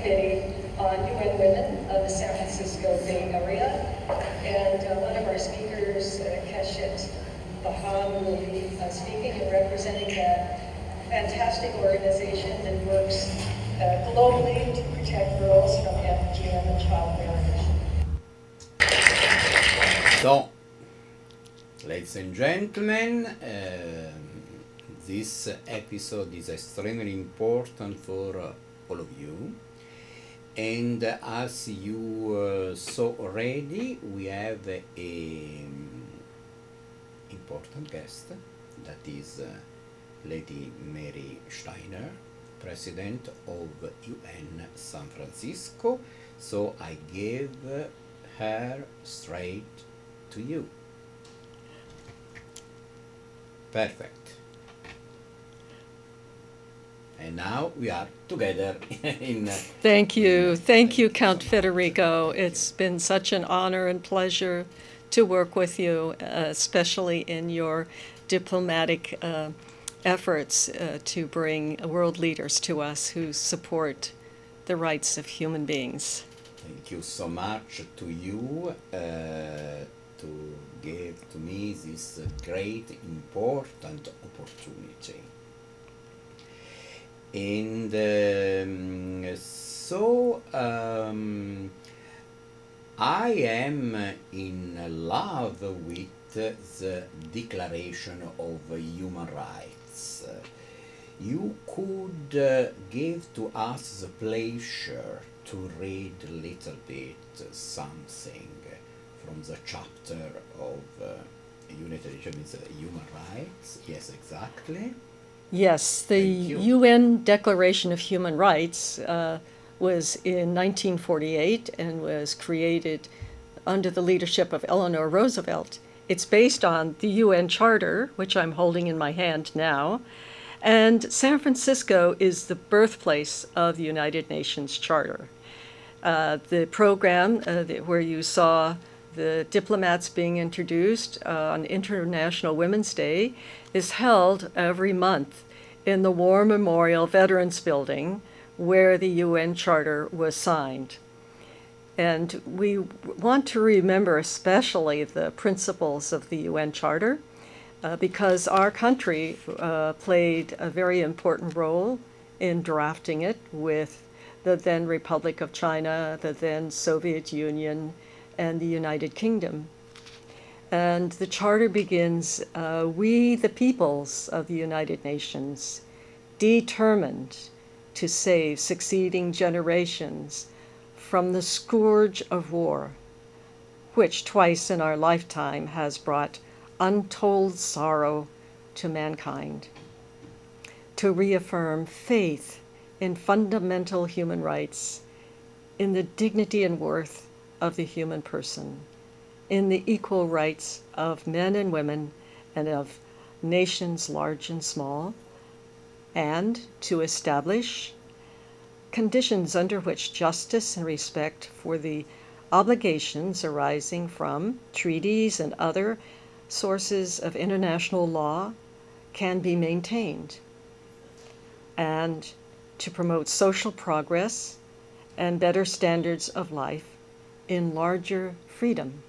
Committee on UN Women of the San Francisco Bay Area. And one of our speakers, Keshet Baham, will be speaking and representing that fantastic organization that works globally to protect girls from FGM and child marriage. So, ladies and gentlemen, this episode is extremely important for all of you. And as you saw already, we have an important guest, that is Lady Mary Steiner, President of UN San Francisco. So I give her straight to you. Perfect. And now we are together in... Thank you, Count Federico. It's been such an honor and pleasure to work with you, especially in your diplomatic efforts to bring world leaders to us who support the rights of human beings. Thank you so much to you to give to me this great, important opportunity. And I am in love with the Declaration of Human Rights. You could give to us the pleasure to read a little bit something from the chapter of United Nations Human Rights. Yes, exactly. Yes, the UN Declaration of Human Rights was in 1948 and was created under the leadership of Eleanor Roosevelt. It's based on the UN Charter, which I'm holding in my hand now, and San Francisco is the birthplace of the United Nations Charter. The program where you saw the diplomats being introduced on International Women's Day is held every month in the War Memorial Veterans Building where the UN Charter was signed. And we want to remember especially the principles of the UN Charter because our country played a very important role in drafting it with the then Republic of China, the then Soviet Union, and the United Kingdom. And the Charter begins, we the peoples of the United Nations, determined to save succeeding generations from the scourge of war, which twice in our lifetime has brought untold sorrow to mankind, to reaffirm faith in fundamental human rights, in the dignity and worth of the human person, in the equal rights of men and women and of nations large and small, and to establish conditions under which justice and respect for the obligations arising from treaties and other sources of international law can be maintained, and to promote social progress and better standards of life in larger freedom.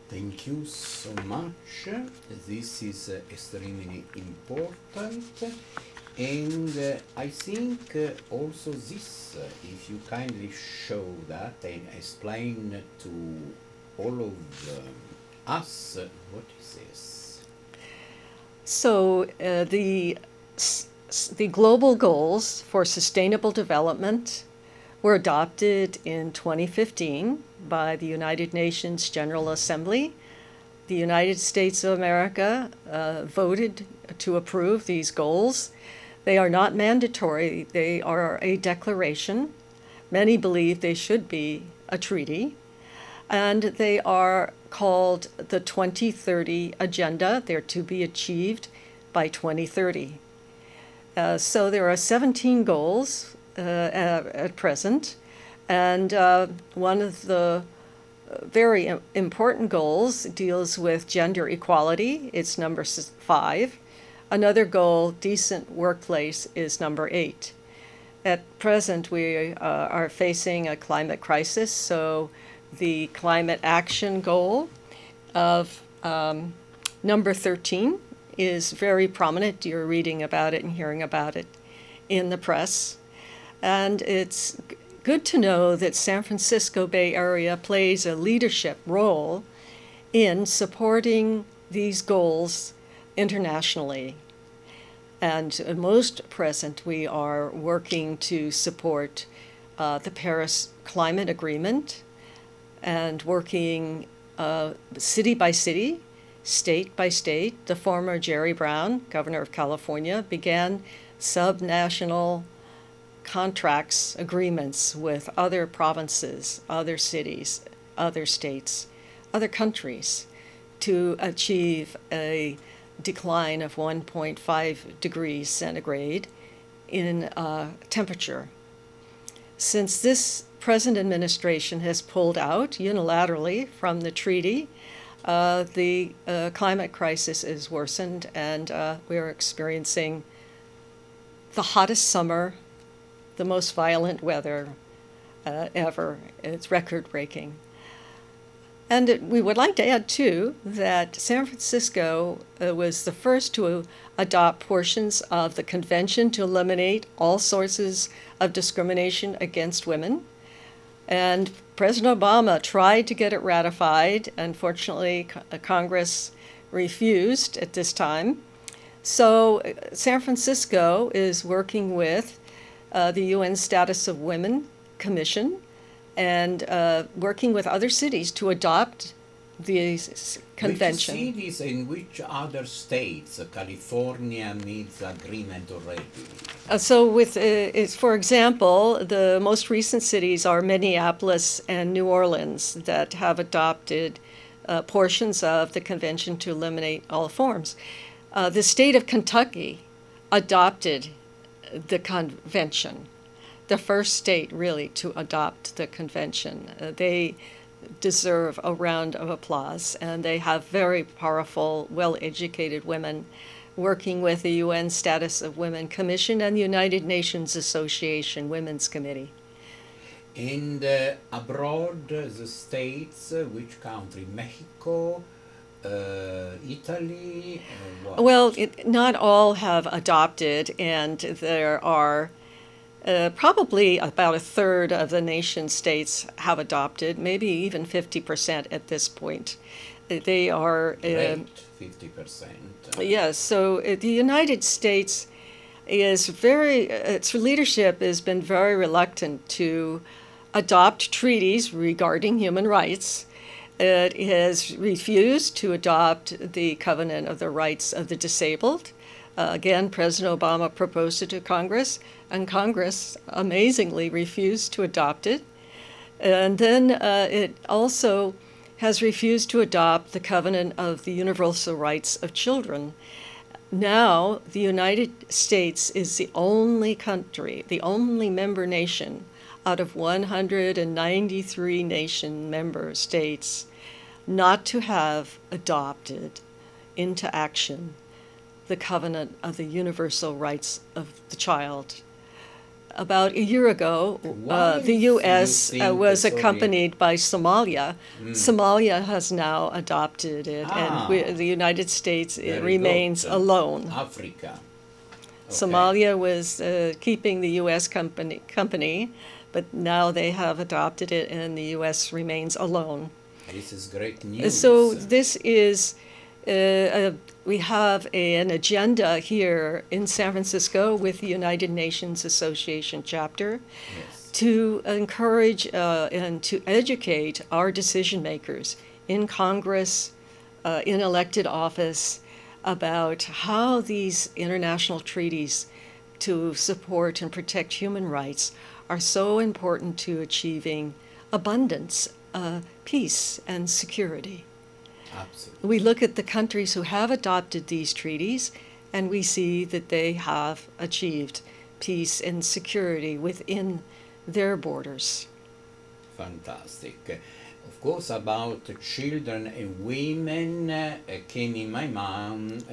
Thank you so much. This is extremely important. And I think also this, if you kindly show that and explain to all of us, what is this? So the global goals for sustainable development were adopted in 2015 by the United Nations General Assembly. The United States of America voted to approve these goals. They are not mandatory, they are a declaration. Many believe they should be a treaty. And they are called the 2030 Agenda. They're to be achieved by 2030. So there are 17 goals at present. And one of the very important goals deals with gender equality. It's number 5. Another goal, decent workplace, is number 8. At present, we are facing a climate crisis, so the climate action goal of number 13 is very prominent. You're reading about it and hearing about it in the press. And it's good to know that San Francisco Bay Area plays a leadership role in supporting these goals internationally. And most present, we are working to support the Paris Climate Agreement and working city by city, state by state. The former Jerry Brown, governor of California, began subnational contracts, agreements with other provinces, other cities, other states, other countries to achieve a decline of 1.5 degrees centigrade in temperature. Since this present administration has pulled out unilaterally from the treaty, the climate crisis is worsened, and we are experiencing the hottest summer, the most violent weather ever. It's record-breaking. And we would like to add, too, that San Francisco was the first to adopt portions of the Convention to eliminate all sources of discrimination against women. And President Obama tried to get it ratified. Unfortunately, Congress refused at this time. So San Francisco is working with the UN Status of Women Commission and working with other cities to adopt this convention. Which cities and which other states? California needs agreement already. For example, the most recent cities are Minneapolis and New Orleans that have adopted portions of the convention to eliminate all forms. The state of Kentucky adopted the convention, the first state really to adopt the convention. They deserve a round of applause, and they have very powerful, well-educated women working with the UN Status of Women Commission and the United Nations Association Women's Committee. And abroad, the states, which country? Mexico, Italy? What? Well, not all have adopted, and there are probably about a third of the nation states have adopted, maybe even 50% at this point. They are... Great, 50%. Yes, so the United States is its leadership has been very reluctant to adopt treaties regarding human rights. It has refused to adopt the Covenant of the Rights of the Disabled. Again, President Obama proposed it to Congress, and Congress amazingly refused to adopt it. And then it also has refused to adopt the Covenant of the Universal Rights of Children. Now, the United States is the only country, the only member nation out of 193 nation member states not to have adopted into action the Covenant of the Universal Rights of the Child. About a year ago, the U.S. was accompanied by Somalia. Somalia has now adopted it, and the United States remains alone. Africa. Okay. Somalia was keeping the U.S. company, but now they have adopted it, and the U.S. remains alone. This is great news. So this is, we have an agenda here in San Francisco with the United Nations Association chapter to encourage and to educate our decision makers in Congress, in elected office, about how these international treaties to support and protect human rights are so important to achieving abundance, peace, and security. Absolutely. We look at the countries who have adopted these treaties, and we see that they have achieved peace and security within their borders. Fantastic. Of course, about children and women came in my mind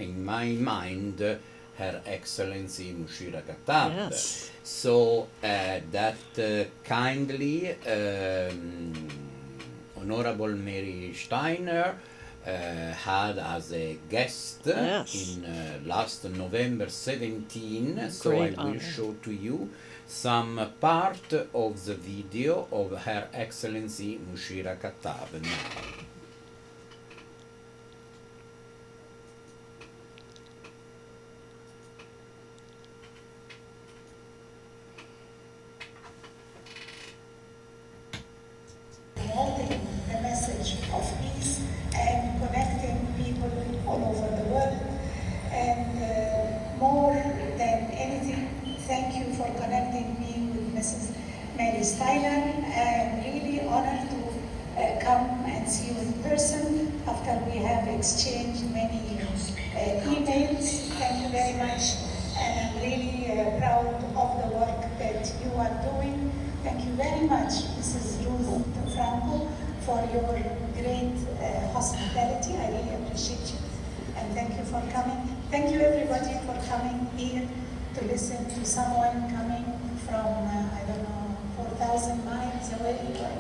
Her Excellency Mushira Khattab. Yes. So that kindly Honorable Mary Steiner had as a guest Yes. in last November 17. So Great I will honor. show to you some part of the video of Her Excellency Mushira Khattab now. Promoting the message of peace and connecting people all over the world. And more than anything, thank you for connecting me with Mrs. Mary Steiner. I'm really honored to come and see you in person after we have exchanged many emails. Thank you very much. And I'm really proud of the work that you are doing. Thank you very much, Mrs. Ruth Franco, for your great hospitality. I really appreciate you. And thank you for coming. Thank you everybody for coming here to listen to someone coming from, I don't know, 4,000 miles away. Or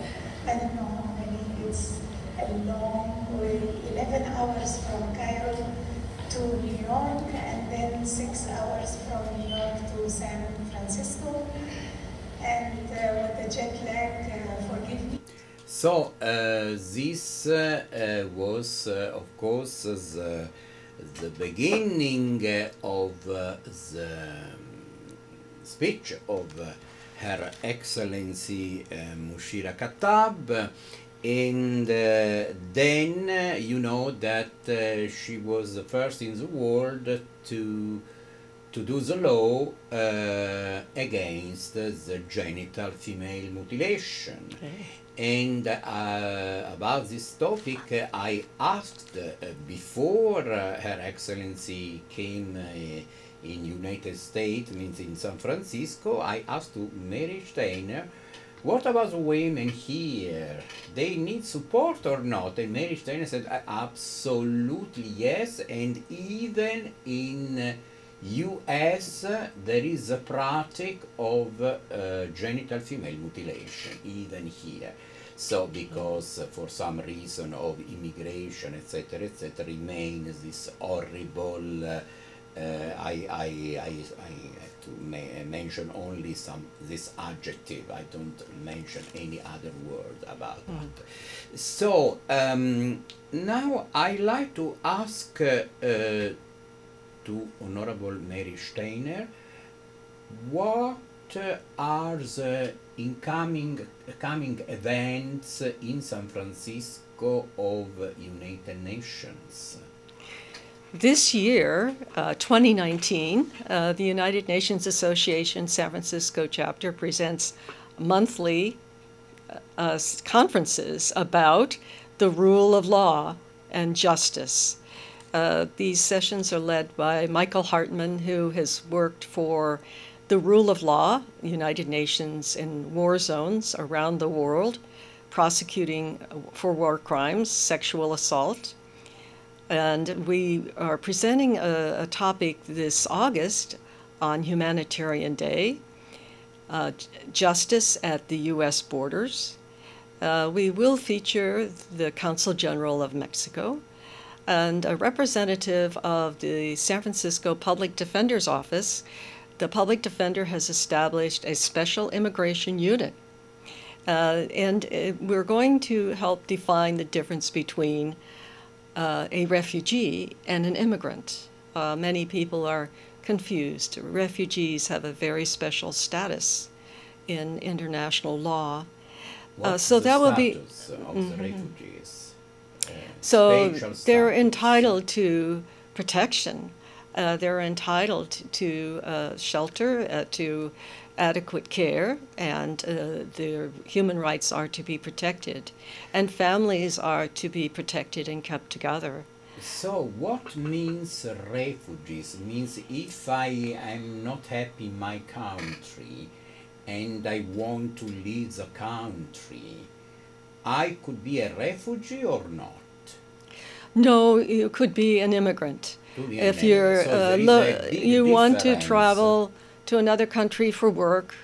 I don't know how many. It's a long way, 11 hours from Cairo to New York, and then 6 hours from New York to San Francisco. And with the jet lag, forgive me. So this was, of course, the beginning of the speech of Her Excellency Mushira Khattab. And then you know that she was the first in the world to do the law against the genital female mutilation. Okay. And about this topic, I asked before Her Excellency came in United States, means in San Francisco, I asked to Mary Steiner, what about the women here? They need support or not? And Mary Steiner said, absolutely yes, and even in US there is a practice of genital female mutilation, even here. So because for some reason of immigration, etc., remains this horrible. I have to mention only this adjective. I don't mention any other word about that. So now I like to ask to Honorable Mary Steiner, what are the incoming coming events in San Francisco of United Nations? This year, 2019, the United Nations Association San Francisco chapter presents monthly conferences about the rule of law and justice. These sessions are led by Michael Hartman, who has worked for the rule of law, United Nations in war zones around the world, prosecuting for war crimes, sexual assault. And we are presenting a topic this August on Humanitarian Day, justice at the U.S. borders. We will feature the Consul General of Mexico and a representative of the San Francisco Public Defender's Office. The Public Defender has established a special immigration unit. And we're going to help define the difference between a refugee and an immigrant. Many people are confused. Refugees have a very special status in international law. So that will be of the refugees. So they're status. entitled to protection. They're entitled to shelter, to adequate care, and their human rights are to be protected, and families are to be protected and kept together. So what means refugees? Means if I am not happy in my country and I want to leave the country, I could be a refugee or not? No, you could be an immigrant. If you're you want to travel to another country for work,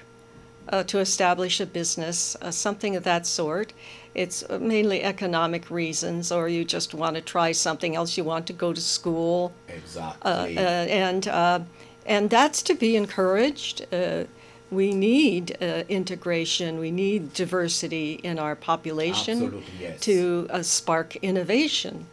to establish a business, something of that sort. It's mainly economic reasons, or you just want to try something else. You want to go to school. Exactly. And that's to be encouraged. We need integration. We need diversity in our population. Absolutely, yes. To spark innovation.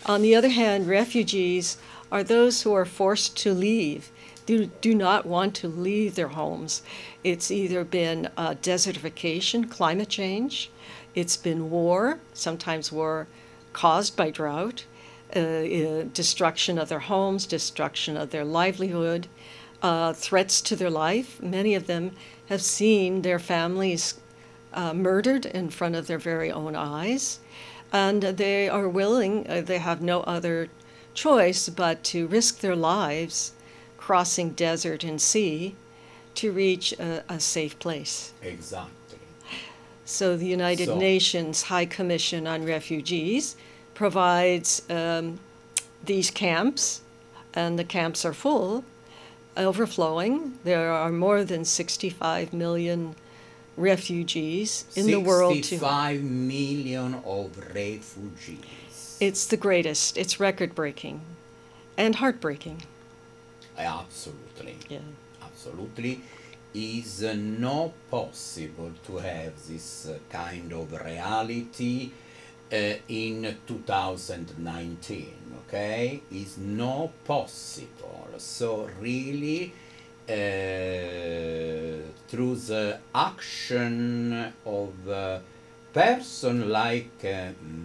On the other hand, refugees are those who are forced to leave, do not want to leave their homes. It's either been desertification, climate change, it's been war, sometimes war caused by drought, destruction of their homes, destruction of their livelihood, threats to their life. Many of them have seen their families murdered in front of their very own eyes. And they are willing, they have no other choice but to risk their lives crossing desert and sea to reach a safe place. Exactly. So the United Nations High Commission on Refugees provides these camps, and the camps are full, overflowing. There are more than 65 million refugees in the world. 65 million of refugees. It's the greatest. It's record-breaking and heartbreaking. Absolutely. Yeah. Absolutely. Is not possible to have this kind of reality in 2019, okay? Is not possible. So really, through the action of a person like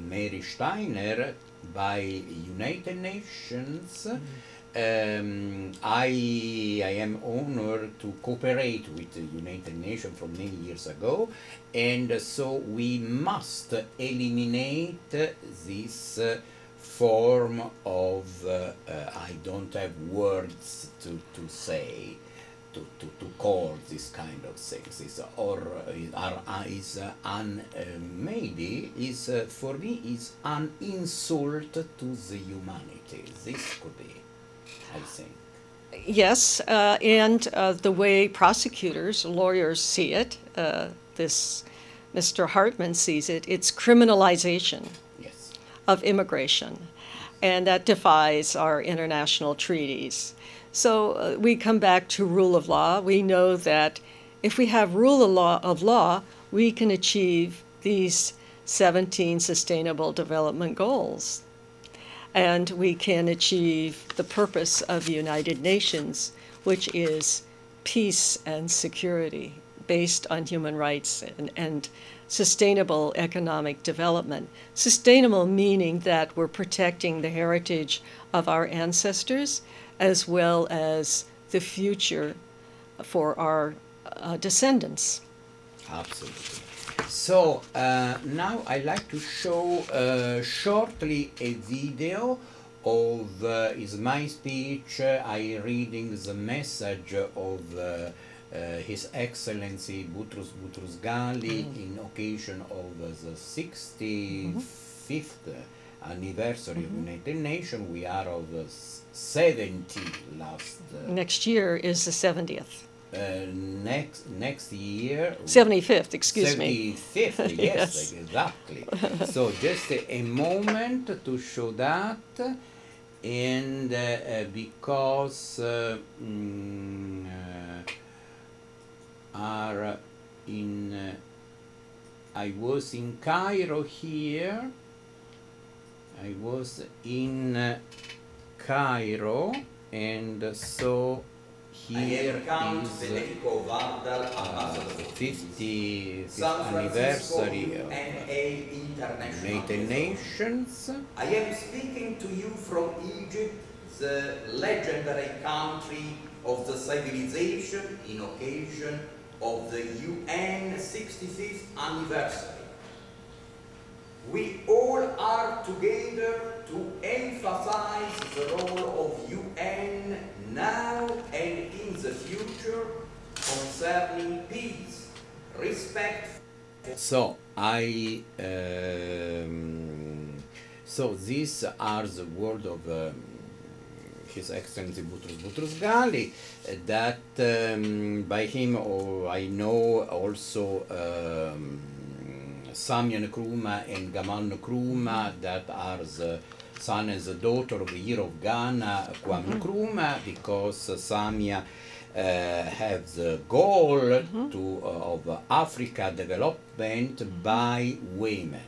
Mary Steiner by United Nations, I am honored to cooperate with the United Nations from many years ago, and so we must eliminate this form of, I don't have words to say, to call this kind of things, maybe is for me is an insult to the humanity. This could be, I think. Yes, and the way prosecutors, lawyers see it, this Mr. Hartman sees it, it's criminalization of immigration, and that defies our international treaties. So we come back to rule of law. We know that if we have rule of law, we can achieve these 17 Sustainable Development Goals. And we can achieve the purpose of the United Nations, which is peace and security based on human rights and sustainable economic development. Sustainable meaning that we're protecting the heritage of our ancestors as well as the future for our descendants. Absolutely. So now I'd like to show shortly a video of is my speech. I reading the message of His Excellency Boutros Ghali in occasion of the 65th anniversary of United Nations. We are of 70 last. Next year is the 70th. Next year 75th, excuse me. 75th, yes, exactly. So just a moment to show that, and because are in I was in Cairo here. I was in Cairo, and so here is Federico, Wardal, the 50th anniversary of United Nations. I am speaking to you from Egypt, the legendary country of the civilization, in occasion of the UN 65th anniversary. We all are together to emphasize the role of UN now and in the future concerning peace, respect. So I So these are the words of His Excellency Boutros Ghali, that by him I know also Samia Nkrumah and Gamal Nkrumah, that are the son and the daughter of the year of Ghana, Kwame Nkrumah, because Samia have the goal to of Africa development by women.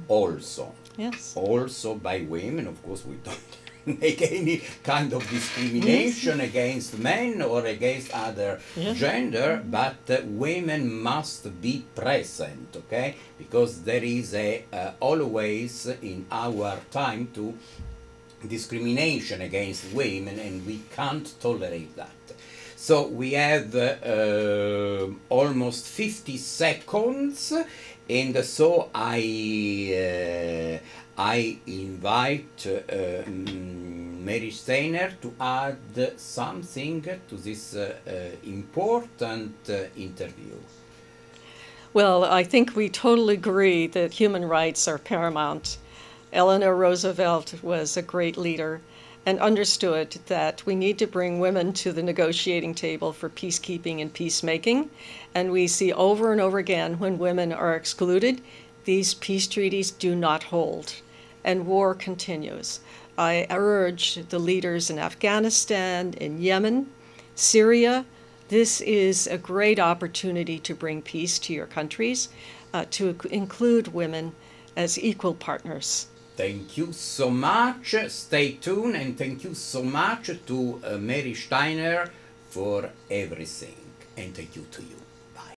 Also. Yes. Also by women, of course, we don't make any kind of discrimination against men or against other gender, but women must be present, okay? Because there is a always in our time to discrimination against women, and we can't tolerate that. So we have almost 50 seconds, and so I invite Mary Steiner to add something to this important interview. Well, I think we totally agree that human rights are paramount. Eleanor Roosevelt was a great leader and understood that we need to bring women to the negotiating table for peacekeeping and peacemaking. And we see over and over again, when women are excluded, these peace treaties do not hold, and war continues. I urge the leaders in Afghanistan, in Yemen, Syria, this is a great opportunity to bring peace to your countries, to include women as equal partners. Thank you so much. Stay tuned, and thank you so much to Mary Steiner for everything. And thank you to you.